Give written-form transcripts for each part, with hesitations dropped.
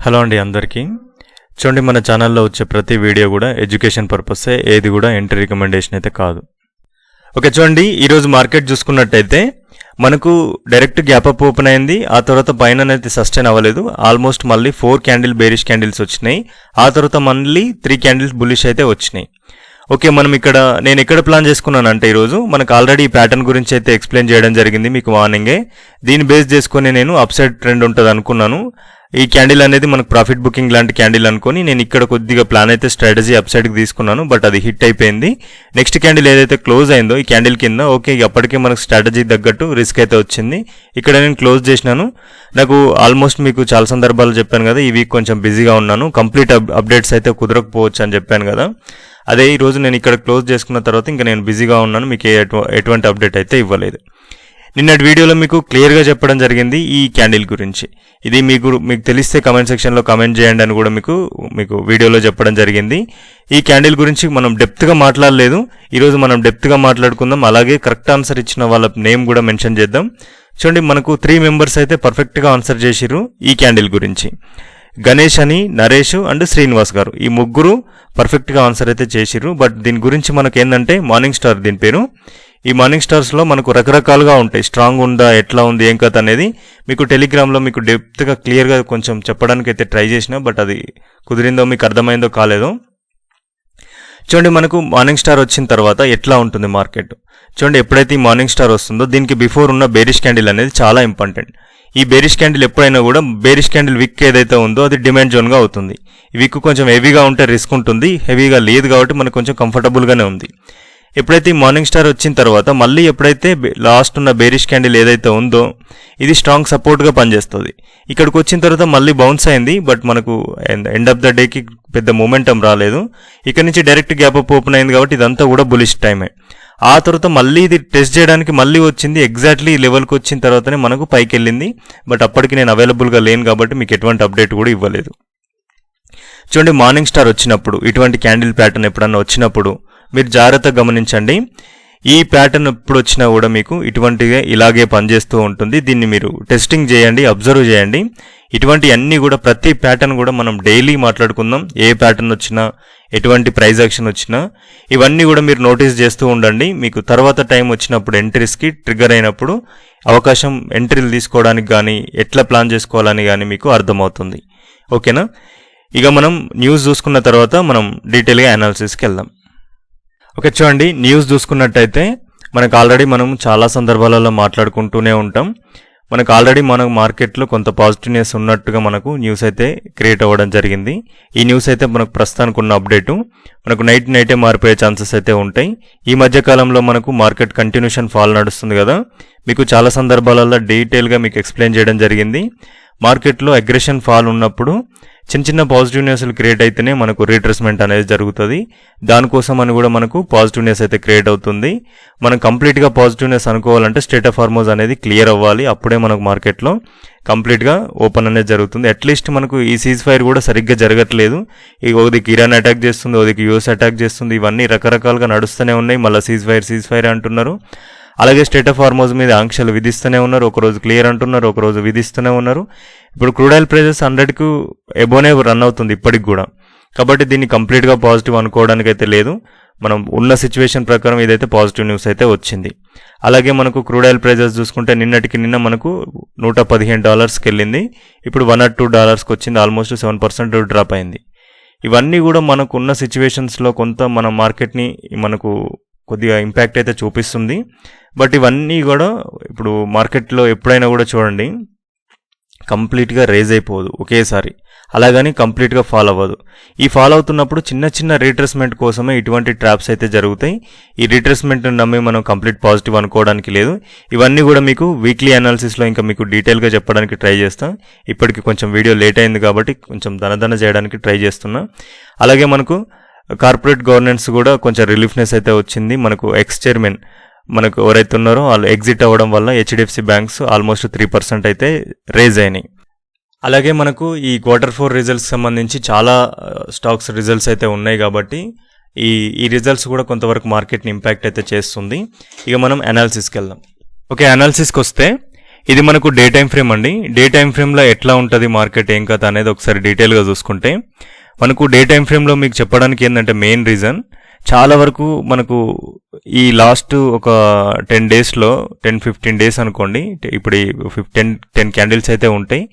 Hello అండి అందరికీ. చూడండి, మన ఛానల్లో వచ్చే ప్రతి వీడియో కూడా ఎడ్యుకేషన్ పర్పసే, ఏది కూడా ఎంట్రీ రికమెండేషన్ అయితే కాదు. ఓకే, చూడండి, ఈరోజు మార్కెట్ చూసుకున్నట్టయితే మనకు డైరెక్ట్ గ్యాప్ అప్ ఓపెన్ అయింది. ఆ తర్వాత పైన అయితే సస్టైన్ అవ్వలేదు. ఆల్మోస్ట్ మళ్ళీ 4 క్యాండిల్ బేరిష్ క్యాండిల్స్ వచ్చినాయి. ఆ తర్వాత మళ్ళీ 3 క్యాండిల్స్ బుల్లిష్ అయితే వచ్చినాయి. ఓకే, నేను ఎక్కడ ప్లాన్ చేసుకున్నాను అంటే ఈరోజు మనకు ఆల్రెడీ ఈ ప్యాటర్న్ గురించి అయితే ఎక్స్ప్లెయిన్ చేయడం జరిగింది మీకు మార్నింగే. దీన్ని బేస్ చేసుకొని నేను అప్ సైడ్ ట్రెండ్ ఉంటుంది అనుకున్నాను. ఈ క్యాండిల్ అనేది మనకు ప్రాఫిట్ బుకింగ్ లాంటి క్యాండిల్ అనుకొని నేను ఇక్కడ కొద్దిగా ప్లాన్ అయితే స్ట్రాటజీ అప్ సైడ్కి తీసుకున్నాను. బట్ అది హిట్ అయిపోయింది. నెక్స్ట్ క్యాండిల్ ఏదైతే క్లోజ్ అయిందో ఈ క్యాండిల్ కింద, ఓకే, అప్పటికే మనకు స్ట్రాటజీ తగ్గట్టు రిస్క్ అయితే వచ్చింది. ఇక్కడ నేను క్లోజ్ చేసినాను. నాకు ఆల్మోస్ట్ మీకు చాలా సందర్భాలు చెప్పాను కదా, ఈ వీక్ కొంచెం బిజీగా ఉన్నాను, కంప్లీట్ అప్డేట్స్ అయితే కుదరకపోవచ్చు అని చెప్పాను కదా. అదే ఈరోజు నేను ఇక్కడ క్లోజ్ చేసుకున్న తర్వాత ఇంకా నేను బిజీగా ఉన్నాను, మీకు ఎటువంటి అప్డేట్ అయితే ఇవ్వలేదు. నిన్నటి వీడియోలో మీకు క్లియర్గా చెప్పడం జరిగింది ఈ క్యాండిల్ గురించి. ఇది మీకు తెలిస్తే కమెంట్ సెక్షన్లో కమెంట్ చేయండి అని కూడా మీకు వీడియోలో చెప్పడం జరిగింది. ఈ క్యాండిల్ గురించి మనం డెప్త్గా మాట్లాడలేదు. ఈరోజు మనం డెప్త్గా మాట్లాడుకుందాం. అలాగే కరెక్ట్ ఆన్సర్ ఇచ్చిన వాళ్ళ నేమ్ కూడా మెన్షన్ చేద్దాం. చూడండి, మనకు 3 మెంబర్స్ అయితే పర్ఫెక్ట్గా ఆన్సర్ చేసిర్రు ఈ క్యాండిల్ గురించి. గణేష్ అని, నరేష్ అండ్ శ్రీనివాస్ గారు, ఈ ముగ్గురు పర్ఫెక్ట్గా ఆన్సర్ అయితే చేసిర్రు. బట్ దీని గురించి మనకు ఏంటంటే మార్నింగ్ స్టార్ దీని పేరు. ఈ మార్నింగ్ స్టార్స్లో మనకు రకరకాలుగా ఉంటాయి. స్ట్రాంగ్ ఉందా, ఎట్లా ఉంది, ఏం కథ అనేది మీకు టెలిగ్రామ్లో మీకు డెప్త్గా క్లియర్గా కొంచెం చెప్పడానికి అయితే ట్రై చేసిన, బట్ అది కుదిరిందో మీకు అర్థమైందో కాలేదో. చూడండి, మనకు మార్నింగ్ స్టార్ వచ్చిన తర్వాత ఎట్లా ఉంటుంది మార్కెట్. చూడండి, ఎప్పుడైతే ఈ మార్నింగ్ స్టార్ వస్తుందో దీనికి బిఫోర్ ఉన్న బేరిష్ క్యాండిల్ అనేది చాలా ఇంపార్టెంట్. ఈ బేరిష్ క్యాండిల్ ఎప్పుడైనా కూడా బేరిష్ క్యాండిల్ విక్ ఏదైతే ఉందో అది డిమాండ్ జోన్గా అవుతుంది. ఈ విక్ కొంచెం హెవీగా ఉంటే రిస్క్ ఉంటుంది, హెవీగా లేదు కాబట్టి మనకు కొంచెం కంఫర్టబుల్గానే ఉంది. ఎప్పుడైతే ఈ మార్నింగ్ స్టార్ వచ్చిన తర్వాత మళ్ళీ ఎప్పుడైతే లాస్ట్ ఉన్న బేరిష్ క్యాండిల్ ఏదైతే ఉందో ఇది స్ట్రాంగ్ సపోర్ట్గా పనిచేస్తుంది. ఇక్కడికి వచ్చిన తర్వాత మళ్ళీ బౌన్స్ అయింది, బట్ మనకు ఎండ్ ఆఫ్ ద డేకి పెద్ద మూమెంటం రాలేదు. ఇక్కడ నుంచి డైరెక్ట్ గ్యాప్ అప్ ఓపెన్ అయింది కాబట్టి ఇదంతా కూడా బులిష్ టైమే. ఆ తర్వాత మళ్ళీ ఇది టెస్ట్ చేయడానికి మళ్ళీ వచ్చింది. ఎగ్జాక్ట్లీ ఈ లెవెల్కి వచ్చిన తర్వాతనే మనకు పైకి వెళ్ళింది. బట్ అప్పటికి నేను అవైలబుల్గా లేను కాబట్టి మీకు ఎటువంటి అప్డేట్ కూడా ఇవ్వలేదు. చూడండి, మార్నింగ్ స్టార్ వచ్చినప్పుడు ఇటువంటి క్యాండిల్ ప్యాటర్న్ ఎప్పుడన్నా వచ్చినప్పుడు మీరు జాగ్రత్తగా గమనించండి. ఈ ప్యాటర్న్ ఎప్పుడు వచ్చినా కూడా మీకు ఇటువంటిగా ఇలాగే పనిచేస్తూ ఉంటుంది. దీన్ని మీరు టెస్టింగ్ చేయండి, అబ్జర్వ్ చేయండి. ఇటువంటి అన్నీ కూడా ప్రతి ప్యాటర్న్ కూడా మనం డైలీ మాట్లాడుకుందాం. ఏ ప్యాటర్న్ వచ్చినా, ఎటువంటి ప్రైజ్ యాక్షన్ వచ్చినా ఇవన్నీ కూడా మీరు నోటీస్ చేస్తూ ఉండండి. మీకు తర్వాత టైం వచ్చినప్పుడు ఎంట్రీస్కి ట్రిగ్గర్ అయినప్పుడు అవకాశం ఎంట్రీలు తీసుకోవడానికి కానీ ఎట్లా ప్లాన్ చేసుకోవాలని కానీ మీకు అర్థమవుతుంది. ఓకేనా? ఇక మనం న్యూస్ చూసుకున్న తర్వాత మనం డీటెయిల్గా అనాలిసిస్కి వెళ్దాం. ఓకే, చూడండి, న్యూస్ చూసుకున్నట్టయితే మనకు ఆల్రెడీ మనం చాలా సందర్భాలలో మాట్లాడుకుంటూనే ఉంటాం. మనకు ఆల్రెడీ మనకు మార్కెట్లో కొంత పాజిటివ్నెస్ ఉన్నట్టుగా మనకు న్యూస్ అయితే క్రియేట్ అవ్వడం జరిగింది. ఈ న్యూస్ అయితే మనకు ప్రస్తుతానికి ఉన్న అప్డేటు మనకు నైటే మారిపోయే ఛాన్సెస్ అయితే ఉంటాయి. ఈ మధ్యకాలంలో మనకు మార్కెట్ కంటిన్యూషన్ ఫాల్ నడుస్తుంది కదా, మీకు చాలా సందర్భాలలో డీటెయిల్గా మీకు ఎక్స్ప్లెయిన్ చేయడం జరిగింది. మార్కెట్లో అగ్రెషన్ ఫాల్ ఉన్నప్పుడు చిన్న పాజిటివ్నెస్ క్రియేట్ అయితేనే మనకు రీట్రేస్మెంట్ అనేది జరుగుతుంది. దానికోసం అని కూడా మనకు పాజిటివ్నెస్ అయితే క్రియేట్ అవుతుంది. మనం కంప్లీట్గా పాజిటివ్నెస్ అనుకోవాలంటే స్టేట్ ఆఫ్ హార్మోజ్ అనేది క్లియర్ అవ్వాలి. అప్పుడే మనకు మార్కెట్లో కంప్లీట్గా ఓపెన్ అనేది జరుగుతుంది. అట్లీస్ట్ మనకు ఈ సీజ్ ఫైర్ కూడా సరిగ్గా జరగట్లేదు. ఓదికి ఇరాన్ అటాక్ చేస్తుంది, ఓదికి యూఎస్ అటాక్ చేస్తుంది, ఇవన్నీ రకరకాలుగా నడుస్తూనే ఉన్నాయి. మళ్ళీ సీజ్ ఫైర్ అంటున్నారు. అలాగే స్టేట్ ఆఫ్ హార్మోజ్ మీద ఆంక్షలు విధిస్తూనే ఉన్నారు. ఒకరోజు క్లియర్ అంటున్నారు, ఒకరోజు విధిస్తూనే ఉన్నారు. ఇప్పుడు క్రూడ్ ఆయిల్ ప్రైజెస్ 100కు ఎబోనే రన్ అవుతుంది ఇప్పటికి కూడా. కాబట్టి దీన్ని కంప్లీట్గా పాజిటివ్ అనుకోవడానికి అయితే లేదు. మనం ఉన్న సిచ్యువేషన్ ప్రకారం ఇదైతే పాజిటివ్ న్యూస్ అయితే వచ్చింది. అలాగే మనకు క్రూడ్ ఆయిల్ ప్రైజెస్ చూసుకుంటే నిన్న మనకు $115కి వెళ్ళింది. ఇప్పుడు $1 or $2కి వచ్చింది. ఆల్మోస్ట్ 7% డ్రాప్ అయింది. ఇవన్నీ కూడా మనకు ఉన్న సిచ్యువేషన్స్లో కొంత మన మార్కెట్ని మనకు కొద్దిగా ఇంపాక్ట్ అయితే చూపిస్తుంది. బట్ ఇవన్నీ కూడా ఇప్పుడు మార్కెట్లో ఎప్పుడైనా కూడా చూడండి, కంప్లీట్గా రేజ్ అయిపోదు ఒకేసారి, అలాగని కంప్లీట్గా ఫాల్ అవ్వదు. ఈ ఫాల్ అవుతున్నప్పుడు చిన్న రీట్రేస్మెంట్ కోసమే ఇటువంటి ట్రాప్స్ అయితే జరుగుతాయి. ఈ రీట్రేస్మెంట్ని నమ్మి మనం కంప్లీట్ పాజిటివ్ అనుకోవడానికి లేదు. ఇవన్నీ కూడా మీకు వీక్లీ అనాలిసిస్లో ఇంకా మీకు డీటెయిల్గా చెప్పడానికి ట్రై చేస్తాం. ఇప్పటికి కొంచెం వీడియో లేట్ అయింది కాబట్టి కొంచెం దన చేయడానికి ట్రై చేస్తున్నా. అలాగే మనకు కార్పొరేట్ గవర్నెన్స్ కూడా కొంచెం రిలీఫ్నెస్ అయితే వచ్చింది. మనకు ఎక్స్ చైర్మన్ మనకు ఎవరైతే ఉన్నారో వాళ్ళు ఎగ్జిట్ అవ్వడం వల్ల హెచ్డిఎఫ్సి బ్యాంక్స్ ఆల్మోస్ట్ 3% అయితే రేజ్ అయినాయి. అలాగే మనకు ఈ Q4 రిజల్ట్స్ సంబంధించి చాలా స్టాక్స్ రిజల్ట్స్ అయితే ఉన్నాయి కాబట్టి ఈ రిజల్ట్స్ కూడా కొంతవరకు మార్కెట్ని ఇంపాక్ట్ అయితే చేస్తుంది. ఇక మనం అనాలిసిస్కి వెళ్దాం. ఓకే, అనాలిసిస్కి వస్తే ఇది మనకు డే టైం ఫ్రేమ్ అండి. డే టైం ఫ్రేమ్లో ఎట్లా ఉంటుంది మార్కెట్ ఏం కథ అనేది ఒకసారి డీటెయిల్గా చూసుకుంటే, మనకు డే టైం ఫ్రేమ్లో మీకు చెప్పడానికి ఏంటంటే మెయిన్ రీజన్ చాలా వరకు మనకు ఈ లాస్ట్ ఒక 10 డేస్లో 10-15 డేస్ అనుకోండి, ఇప్పుడు 10 క్యాండిల్స్ అయితే ఉంటాయి.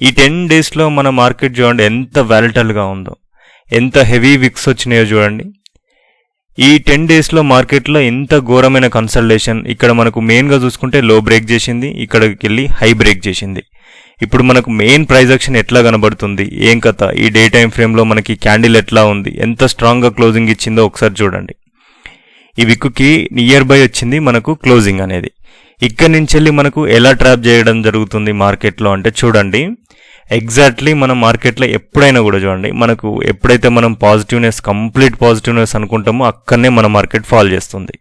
ఈ 10 డేస్లో మన మార్కెట్ చూడండి ఎంత వాలటైల్గా ఉందో, ఎంత హెవీ విక్స్ వచ్చినాయో చూడండి. ఈ 10 డేస్లో మార్కెట్లో ఎంత ఘోరమైన కన్సల్టేషన్. ఇక్కడ మనకు మెయిన్గా చూసుకుంటే లో బ్రేక్ చేసింది, ఇక్కడికి వెళ్ళి హై బ్రేక్ చేసింది. ఇప్పుడు మనకు మెయిన్ ప్రైస్ యాక్షన్ ఎట్లా కనబడుతుంది, ఏం కథ, ఈ డే టైం ఫ్రేమ్లో మనకి క్యాండిల్ ఎట్లా ఉంది, ఎంత స్ట్రాంగ్గా క్లోజింగ్ ఇచ్చిందో ఒకసారి చూడండి. ఈ విక్కుకి నియర్ బై వచ్చింది మనకు క్లోజింగ్ అనేది. ఇక్కడి నుంచి వెళ్ళి మనకు ఎలా ట్రాప్ చేయడం జరుగుతుంది మార్కెట్లో అంటే చూడండి, ఎగ్జాక్ట్లీ మన మార్కెట్లో ఎప్పుడైనా కూడా చూడండి, మనకు ఎప్పుడైతే మనం కంప్లీట్ పాజిటివ్నెస్ అనుకుంటామో అక్కడనే మన మార్కెట్ ఫాల్ చేస్తుంది.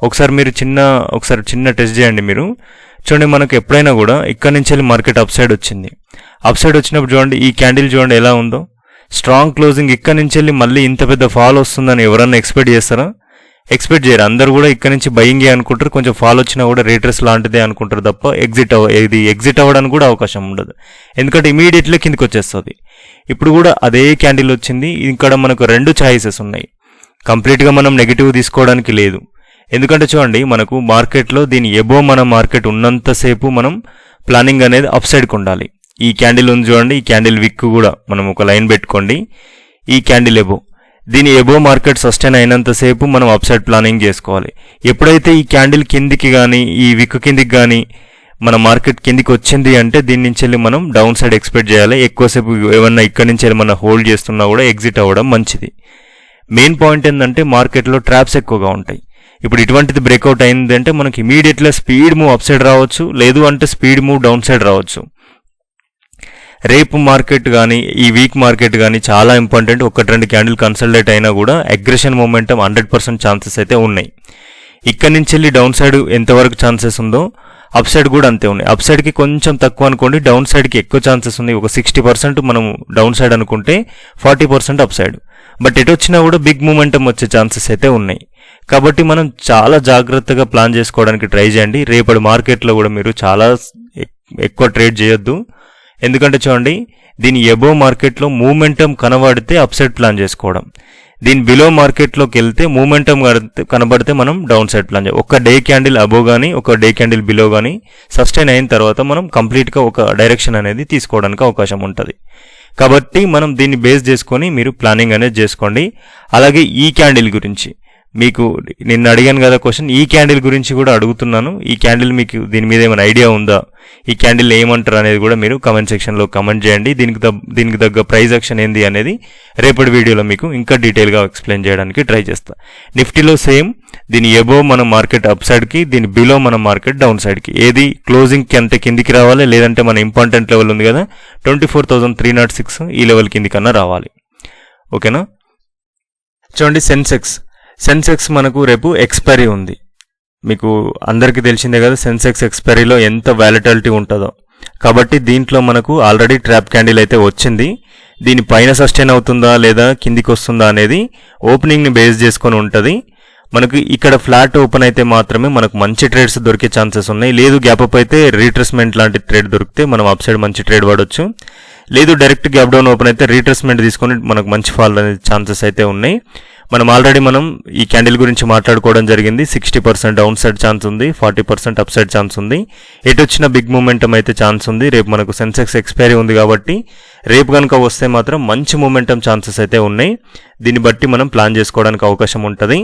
ఒకసారి మీరు చిన్న టెస్ట్ చేయండి. మీరు చూడండి, మనకు ఎప్పుడైనా కూడా ఇక్కడ నుంచి వెళ్ళి మార్కెట్ అప్ సైడ్ వచ్చింది. అప్ సైడ్ వచ్చినప్పుడు చూడండి, ఈ క్యాండిల్ చూడండి ఎలా ఉందో, స్ట్రాంగ్ క్లోజింగ్. ఇక్కడ నుంచి వెళ్ళి మళ్ళీ ఇంత పెద్ద ఫాల్ వస్తుందని ఎవరన్నా ఎక్స్పెక్ట్ చేస్తారా? ఎక్స్పెక్ట్ చేయరు. అందరూ కూడా ఇక్కడ నుంచి బయింగే అనుకుంటారు, కొంచెం ఫాల్ వచ్చినా కూడా రేట్రెస్ లాంటిదే అనుకుంటారు తప్ప ఎగ్జిట్ అవ్వడానికి కూడా అవకాశం ఉండదు, ఎందుకంటే ఇమీడియట్లీ కిందకి వచ్చేస్తుంది. ఇప్పుడు కూడా అదే క్యాండిల్ వచ్చింది. ఇక్కడ మనకు 2 ఛాయిసెస్ ఉన్నాయి. కంప్లీట్గా మనం నెగిటివ్ తీసుకోవడానికి లేదు, ఎందుకంటే చూడండి మనకు మార్కెట్లో దీని ఎబో మన మార్కెట్ ఉన్నంతసేపు మనం ప్లానింగ్ అనేది అప్ సైడ్కి ఉండాలి. ఈ క్యాండిల్ ఉంది చూడండి, ఈ క్యాండిల్ విక్ కూడా మనం ఒక లైన్ పెట్టుకోండి. ఈ క్యాండిల్ ఎబో, దీని ఎబో మార్కెట్ సస్టైన్ అయినంతసేపు మనం అప్ సైడ్ ప్లానింగ్ చేసుకోవాలి. ఎప్పుడైతే ఈ క్యాండిల్ కిందికి కానీ ఈ విక్ కిందికి కానీ మన మార్కెట్ కిందికి వచ్చింది అంటే దీని నుంచి వెళ్ళి మనం డౌన్ సైడ్ ఎక్స్పెక్ట్ చేయాలి. ఎక్కువసేపు ఏమన్నా ఇక్కడి నుంచి వెళ్ళి మనం హోల్డ్ చేస్తున్నా కూడా ఎగ్జిట్ అవ్వడం మంచిది. మెయిన్ పాయింట్ ఏంటంటే మార్కెట్లో ట్రాప్స్ ఎక్కువగా ఉంటాయి. ఇప్పుడు ఇటువంటిది బ్రేక్అవుట్ అయింది అంటే మనకి ఇమీడియట్గా స్పీడ్ మూవ్ అప్ సైడ్ రావచ్చు, లేదు అంటే స్పీడ్ మూవ్ డౌన్ సైడ్ రావచ్చు. రేపు మార్కెట్ కానీ ఈ వీక్ మార్కెట్ కానీ చాలా ఇంపార్టెంట్. 1-2 క్యాండిల్ కన్సల్టేట్ అయినా కూడా అగ్రెషన్ మూమెంటం 100% ఛాన్సెస్ అయితే ఉన్నాయి. ఇక్కడ నుంచి వెళ్ళి డౌన్ సైడ్ ఎంతవరకు ఛాన్సెస్ ఉందో అప్ సైడ్ కూడా అంతే ఉన్నాయి. అప్ సైడ్కి కొంచెం తక్కువ అనుకోండి, డౌన్ సైడ్కి ఎక్కువ ఛాన్సెస్ ఉంది. ఒక 60% మనం డౌన్ సైడ్ అనుకుంటే 40% అప్ సైడ్. బట్ ఎటు వచ్చినా కూడా బిగ్ మూమెంటం వచ్చే ఛాన్సెస్ అయితే ఉన్నాయి. కాబట్టి మనం చాలా జాగ్రత్తగా ప్లాన్ చేసుకోవడానికి ట్రై చేయండి. రేపటి మార్కెట్లో కూడా మీరు చాలా ఎక్కువ ట్రేడ్ చేయొద్దు, ఎందుకంటే చూడండి దీని ఎబో మార్కెట్లో మూమెంటం కనబడితే అప్ సైడ్ ప్లాన్ చేసుకోవడం, దీని బిలో మార్కెట్లోకి వెళ్తే మూమెంటం కనబడితే మనం డౌన్ సైడ్ ప్లాన్ చేయాలి. ఒక డే క్యాండిల్ అబో కానీ ఒక డే క్యాండిల్ బిలో కానీ సస్టైన్ అయిన తర్వాత మనం కంప్లీట్గా ఒక డైరెక్షన్ అనేది తీసుకోవడానికి అవకాశం ఉంటుంది. కాబట్టి మనం దీన్ని బేస్ చేసుకొని మీరు ప్లానింగ్ అనేది చేసుకోండి. అలాగే ఈ క్యాండిల్ గురించి మీకు నిన్న అడిగాను కదా క్వశ్చన్, ఈ క్యాండిల్ గురించి కూడా అడుగుతున్నాను. ఈ క్యాండిల్ మీకు దీని మీద ఏమైనా ఐడియా ఉందా, ఈ క్యాండిల్ ఏమంటారు అనేది కూడా మీరు కమెంట్ సెక్షన్లో కమెంట్ చేయండి. దీనికి తగ్గ ప్రైస్ యాక్షన్ ఏంది అనేది రేపటి వీడియోలో మీకు ఇంకా డీటెయిల్గా ఎక్స్ప్లెయిన్ చేయడానికి ట్రై చేస్తా. నిఫ్టీలో సేమ్, దీని ఎబో మన మార్కెట్ అప్ సైడ్కి, దీని బిలో మన మార్కెట్ డౌన్ సైడ్కి. ఏది క్లోజింగ్కి అంటే కిందికి రావాలి, లేదంటే మన ఇంపార్టెంట్ లెవెల్ ఉంది కదా 24,306 ఈ లెవెల్ కిందికన్నా రావాలి. ఓకేనా? చూడండి సెన్సెక్స్ మనకు రేపు ఎక్స్పైరీ ఉంది. మీకు అందరికీ తెలిసిందే కదా సెన్సెక్స్ ఎక్స్పైరీలో ఎంత వాలటిలిటీ ఉంటుందో. కాబట్టి దీంట్లో మనకు ఆల్రెడీ ట్రాప్ క్యాండిల్ అయితే వచ్చింది. దీని పైన సస్టైన్ అవుతుందా లేదా కిందికి వస్తుందా అనేది ఓపెనింగ్ని బేస్ చేసుకొని ఉంటుంది. మనకు ఇక్కడ ఫ్లాట్ ఓపెన్ అయితే మాత్రమే మనకు మంచి ట్రేడ్స్ దొరికే ఛాన్సెస్ ఉన్నాయి. లేదు గ్యాప్ అప్ అయితే రీట్రేస్మెంట్ లాంటి ట్రేడ్ దొరికితే మనం అప్ సైడ్ మంచి ట్రేడ్ పడవచ్చు. లేదు డైరెక్ట్ గ్యాప్ డౌన్ ఓపెన్ అయితే రీట్రేస్మెంట్ తీసుకొని మనకు మంచి ఫాల్ అనే ఛాన్సెస్ అయితే ఉన్నాయి. ఆల్రెడీ మనం ఈ క్యాండిల్ గురించి మాట్లాడుకోవడం జరిగింది. 60% డౌన్ సైడ్ ఛాన్స్ ఉంది, 40% అప్ సైడ్ ఛాన్స్ ఉంది. ఎటు వచ్చిన బిగ్ మూమెంటం అయితే ఛాన్స్ ఉంది. రేపు మనకు సెన్సెక్స్ ఎక్స్పైరీ ఉంది కాబట్టి రేపు కనుక వస్తే మాత్రం మంచి మూమెంటం ఛాన్సెస్ అయితే ఉన్నాయి. దీన్ని బట్టి మనం ప్లాన్ చేసుకోవడానికి అవకాశం ఉంటుంది.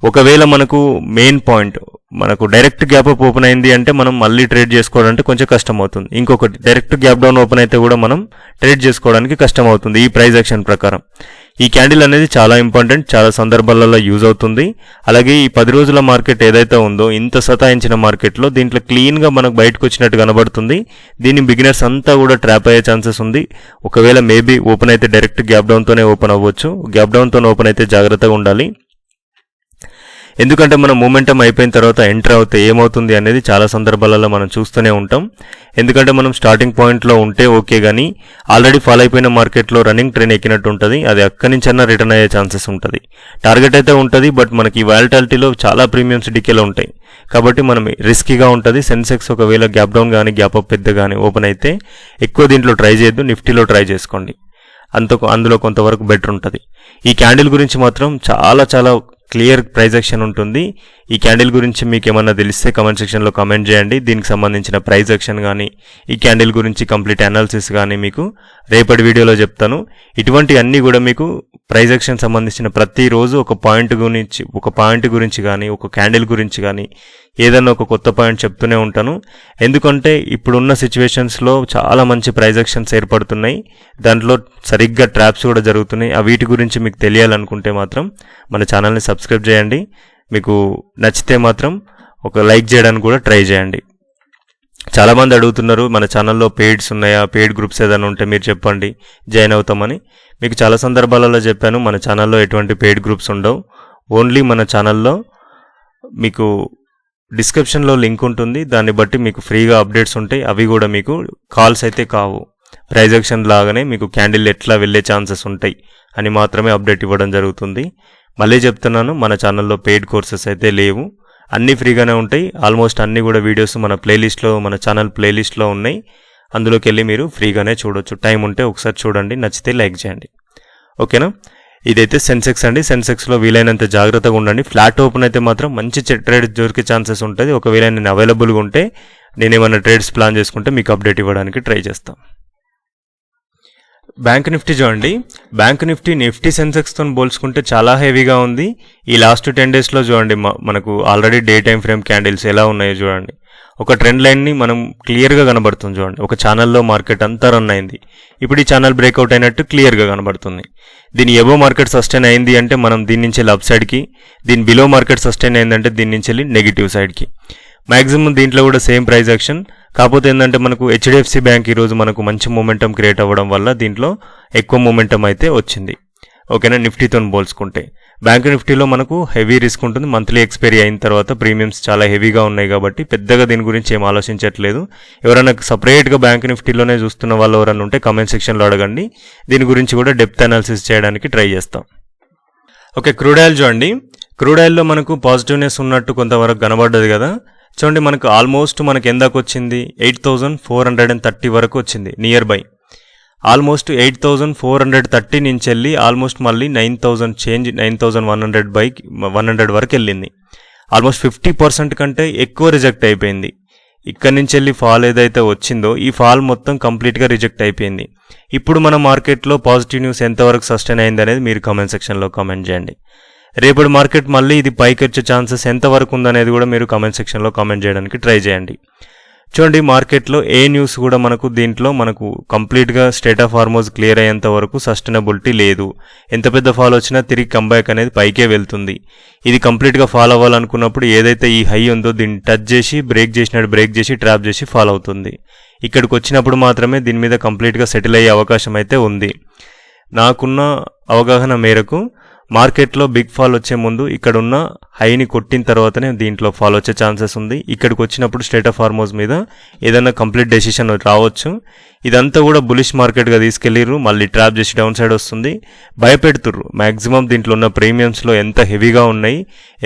ఒకవేళ మనకు మెయిన్ పాయింట్ మనకు డైరెక్ట్ గ్యాప్ అప్ ఓపెన్ అయింది అంటే మనం మళ్ళీ ట్రేడ్ చేసుకోవడానికి కొంచెం కష్టం అవుతుంది. ఇంకొకటి డైరెక్ట్ గ్యాప్ డౌన్ ఓపెన్ అయితే కూడా మనం ట్రేడ్ చేసుకోవడానికి కష్టం అవుతుంది ఈ ప్రైస్ యాక్షన్ ప్రకారం. ఈ క్యాండిల్ అనేది చాలా ఇంపార్టెంట్, చాలా సందర్భాలలో యూజ్ అవుతుంది. అలాగే ఈ 10 రోజుల మార్కెట్ ఏదైతే ఉందో ఇంత సతాయించిన మార్కెట్లో దీంట్లో క్లీన్గా మనకు బయటకు వచ్చినట్టు కనబడుతుంది. దీన్ని బిగినర్స్ అంతా కూడా ట్రాప్ అయ్యే ఛాన్సెస్ ఉంది. ఒకవేళ మేబీ ఓపెన్ అయితే డైరెక్ట్ గ్యాప్ డౌన్తోనే ఓపెన్ అవ్వచ్చు. గ్యాప్ డౌన్తోనే ఓపెన్ అయితే జాగ్రత్తగా ఉండాలి. ఎందుకంటే మనం మూమెంటం అయిపోయిన తర్వాత ఎంటర్ అవుతే ఏమవుతుంది అనేది చాలా సందర్భాలలో మనం చూస్తూనే ఉంటాం. ఎందుకంటే మనం స్టార్టింగ్ పాయింట్లో ఉంటే ఓకే, కానీ ఆల్రెడీ ఫాల్ అయిపోయిన మార్కెట్లో రన్నింగ్ ట్రైన్ ఎక్కినట్టు ఉంటుంది. అది అక్కడి నుంచైనా రిటర్న్ అయ్యే ఛాన్సెస్ ఉంటుంది. టార్గెట్ అయితే ఉంటుంది, బట్ మనకి ఈ వాలటాలిటీలో చాలా ప్రీమియమ్స్ డికేలో ఉంటాయి. కాబట్టి మనం రిస్కీగా ఉంటుంది. సెన్సెక్స్ ఒకవేళ గ్యాప్ డౌన్ కానీ గ్యాప్ అప్ పెద్ద కానీ ఓపెన్ అయితే ఎక్కువ దీంట్లో ట్రై చేయొద్దు, నిఫ్టీలో ట్రై చేసుకోండి. అందులో కొంతవరకు బెటర్ ఉంటుంది. ఈ క్యాండిల్ గురించి మాత్రం చాలా క్లియర్ ప్రైస్ యాక్షన్ ఉంటుంది. ఈ క్యాండిల్ గురించి మీకు ఏమన్నా తెలిస్తే కమెంట్ సెక్షన్లో కమెంట్ చేయండి. దీనికి సంబంధించిన ప్రైస్ యాక్షన్ కానీ ఈ క్యాండిల్ గురించి కంప్లీట్ అనాలిసిస్ కానీ మీకు రేపటి వీడియోలో చెప్తాను. ఇటువంటి అన్నీ కూడా మీకు ప్రైస్ యాక్షన్ సంబంధించిన ప్రతిరోజు ఒక పాయింట్ గురించి కానీ ఒక క్యాండిల్ గురించి కానీ ఏదన్నా ఒక కొత్త పాయింట్ చెప్తూనే ఉంటాను. ఎందుకంటే ఇప్పుడున్న సిచ్యువేషన్స్లో చాలా మంచి ప్రైస్ యాక్షన్స్ ఏర్పడుతున్నాయి, దాంట్లో సరిగ్గా ట్రాప్స్ కూడా జరుగుతున్నాయి. వీటి గురించి మీకు తెలియాలనుకుంటే మాత్రం మన ఛానల్ని సబ్స్క్రైబ్ చేయండి. మీకు నచ్చితే మాత్రం ఒక లైక్ చేయడానికి కూడా ట్రై చేయండి. చాలామంది అడుగుతున్నారు మన ఛానల్లో పెయిడ్స్ ఉన్నాయా, పెయిడ్ గ్రూప్స్ ఏదైనా ఉంటే మీరు చెప్పండి, జాయిన్ అవుతామని. మీకు చాలా సందర్భాలలో చెప్పాను, మన ఛానల్లో ఎటువంటి పెయిడ్ గ్రూప్స్ ఉండవు. ఓన్లీ మన ఛానల్లో మీకు డిస్క్రిప్షన్లో లింక్ ఉంటుంది, దాన్ని బట్టి మీకు ఫ్రీగా అప్డేట్స్ ఉంటాయి. అవి కూడా మీకు కాల్స్ అయితే కావు. ప్రైస్ యాక్షన్ లాగానే మీకు క్యాండిల్ ఎట్లా వెళ్ళే ఛాన్సెస్ ఉంటాయి అని మాత్రమే అప్డేట్ ఇవ్వడం జరుగుతుంది. మళ్ళీ చెప్తున్నాను, మన ఛానల్లో పెయిడ్ కోర్సెస్ అయితే లేవు, అన్నీ ఫ్రీగానే ఉంటాయి. ఆల్మోస్ట్ అన్నీ కూడా వీడియోస్ మన ఛానల్ ప్లేలిస్ట్లో ఉన్నాయి. అందులోకి వెళ్ళి మీరు ఫ్రీగానే చూడొచ్చు. టైం ఉంటే ఒకసారి చూడండి, నచ్చితే లైక్ చేయండి. ఓకేనా? ఇదైతే సెన్సెక్స్ అండి. సెన్సెక్స్లో వీలైనంత జాగ్రత్తగా ఉండండి. ఫ్లాట్ ఓపెన్ అయితే మాత్రం మంచి ట్రేడ్ దొరికే ఛాన్సెస్ ఉంటుంది. ఒకవేళ నేను అవైలబుల్గా ఉంటే నేనేమన్నా ట్రేడ్స్ ప్లాన్ చేసుకుంటే మీకు అప్డేట్ ఇవ్వడానికి ట్రై చేస్తాను. బ్యాంక్ నిఫ్టీ చూడండి. బ్యాంక్ నిఫ్టీ సెన్సెక్స్తో పోల్చుకుంటే చాలా హెవీగా ఉంది. ఈ లాస్ట్ 10 డేస్లో చూడండి, మనకు already day time frame candles ఎలా ఉన్నాయో చూడండి. ఒక ట్రెండ్ లైన్ని మనం క్లియర్గా కనబడుతుంది చూడండి. ఒక ఛానల్లో మార్కెట్ అంతా రన్ అయింది, ఇప్పుడు ఈ ఛానల్ బ్రేక్అవుట్ అయినట్టు క్లియర్గా కనబడుతుంది. దీని ఎబో మార్కెట్ సస్టైన్ అయింది అంటే మనం దీని నుంచి వెళ్ళి అప్ సైడ్కి, దీని బిలో మార్కెట్ సస్టైన్ అయిందంటే దీని నుంచి వెళ్ళి నెగిటివ్ సైడ్కి. మ్యాక్సిమం దీంట్లో కూడా సేమ్ ప్రైస్ యాక్షన్. కాకపోతే ఏంటంటే మనకు హెచ్డిఎఫ్సి బ్యాంక్ ఈరోజు మనకు మంచి మూమెంటం క్రియేట్ అవ్వడం వల్ల దీంట్లో ఎక్కువ మూమెంటం అయితే వచ్చింది. ఓకేనా? నిఫ్టీతో పోల్చుకుంటే బ్యాంక్ నిఫ్టీలో మనకు హెవీ రిస్క్ ఉంటుంది. మంత్లీ ఎక్స్పైరీ అయిన తర్వాత ప్రీమియమ్స్ చాలా హెవీగా ఉన్నాయి కాబట్టి పెద్దగా దీని గురించి ఏం ఆలోచించట్లేదు. ఎవరైనా సపరేట్గా బ్యాంక్ నిఫ్టీలోనే చూస్తున్న వాళ్ళు ఎవరైనా ఉంటే కమెంట్ సెక్షన్లో అడగండి. దీని గురించి కూడా డెప్త్ అనాలిసిస్ చేయడానికి ట్రై చేస్తాం. ఓకే, క్రూడ్ ఆయిల్ చూడండి. క్రూడ్ ఆయిల్లో మనకు పాజిటివ్నెస్ ఉన్నట్టు కొంతవరకు కనబడ్డది కదా. చూడండి, మనకు ఆల్మోస్ట్ మనకు ఎందాకు వచ్చింది, 8430 వరకు వచ్చింది. నియర్ బై ఆల్మోస్ట్ 8430 నుంచి వెళ్ళి ఆల్మోస్ట్ మళ్ళీ 9000 చేంజ్, 9100 వరకు వెళ్ళింది. ఆల్మోస్ట్ 50% కంటే ఎక్కువ రిజెక్ట్ అయిపోయింది. ఇక్కడి నుంచి వెళ్ళి ఫాల్ ఏదైతే వచ్చిందో ఈ ఫాల్ మొత్తం కంప్లీట్గా రిజెక్ట్ అయిపోయింది. ఇప్పుడు మన మార్కెట్లో పాజిటివ్ న్యూస్ ఎంతవరకు సస్టైన్ అయింది అనేది మీరు కామెంట్ సెక్షన్లో కామెంట్ చేయండి. రేపటి మార్కెట్ మళ్ళీ ఇది పైకి వచ్చే ఛాన్సెస్ ఎంతవరకు ఉందనేది కూడా మీరు కామెంట్ సెక్షన్లో కామెంట్ చేయడానికి ట్రై చేయండి. చూడండి, మార్కెట్లో ఏ న్యూస్ కూడా దీంట్లో మనకు కంప్లీట్గా స్టేట్ ఆఫ్ హార్మోజ్ క్లియర్ అయ్యేంత వరకు సస్టైనబిలిటీ లేదు. ఎంత పెద్ద ఫాల్ వచ్చినా తిరిగి కంబ్యాక్ అనేది పైకే వెళ్తుంది. ఇది కంప్లీట్గా ఫాల్ అవ్వాలనుకున్నప్పుడు ఏదైతే ఈ హై ఉందో దీన్ని టచ్ చేసి బ్రేక్ చేసి ట్రాప్ చేసి ఫాల్ అవుతుంది. ఇక్కడికి వచ్చినప్పుడు మాత్రమే దీని మీద కంప్లీట్గా సెటిల్ అయ్యే అవకాశం అయితే ఉంది. నాకున్న అవగాహన మేరకు మార్కెట్లో బిగ్ ఫాల్ వచ్చే ముందు ఇక్కడున్న హైని కొట్టిన తర్వాతనే దీంట్లో ఫాల్ వచ్చే ఛాన్సెస్ ఉంది. ఇక్కడికి వచ్చినప్పుడు స్టేట్ ఆఫ్ హార్మోజ్ మీద ఏదైనా కంప్లీట్ డెసిషన్ రావచ్చు. ఇదంతా కూడా బులిష్ మార్కెట్గా తీసుకెళ్ళిర్రు, మళ్ళీ ట్రాప్ చేసి డౌన్ సైడ్ వస్తుంది, భయపెడుతుర్రు. మ్యాక్సిమం దీంట్లో ఉన్న ప్రీమియమ్స్లో ఎంత హెవీగా ఉన్నాయి,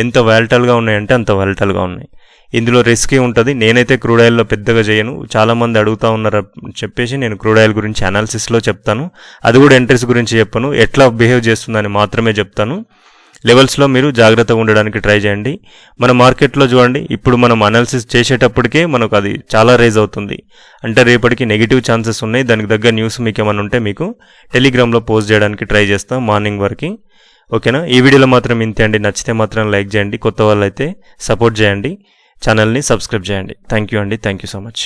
ఎంత వాలటైల్గా ఉన్నాయంటే అంత వాలటైల్గా ఉన్నాయి. ఇందులో రిస్క్ ఉంటుంది. నేనైతే క్రూడ్ ఆయిల్లో పెద్దగా చేయను, చాలామంది అడుగుతూ ఉన్నారు చెప్పేసి నేను క్రూడ్ ఆయిల్ గురించి అనాలిసిస్లో చెప్తాను. అది కూడా ఎంట్రీస్ గురించి చెప్పను, ఎట్లా బిహేవ్ చేస్తుందని మాత్రమే చెప్తాను. లెవెల్స్లో మీరు జాగ్రత్తగా ఉండడానికి ట్రై చేయండి. మన మార్కెట్లో చూడండి, ఇప్పుడు మనం అనాలిసిస్ చేసేటప్పటికే మనకు అది చాలా రైజ్ అవుతుంది. అంటే రేపటికి నెగిటివ్ ఛాన్సెస్ ఉన్నాయి. దానికి తగ్గ న్యూస్ మీకు ఏమైనా ఉంటే మీకు టెలిగ్రామ్లో పోస్ట్ చేయడానికి ట్రై చేస్తాం మార్నింగ్ వరకు. ఓకేనా? ఈ వీడియోలో మాత్రం ఇంతే అండి. నచ్చితే మాత్రం లైక్ చేయండి, కొత్త వాళ్ళు అయితే సపోర్ట్ చేయండి, ఛానల్ని సబ్స్క్రైబ్ చేయండి. థ్యాంక్ యూ అండి. Thank you so much.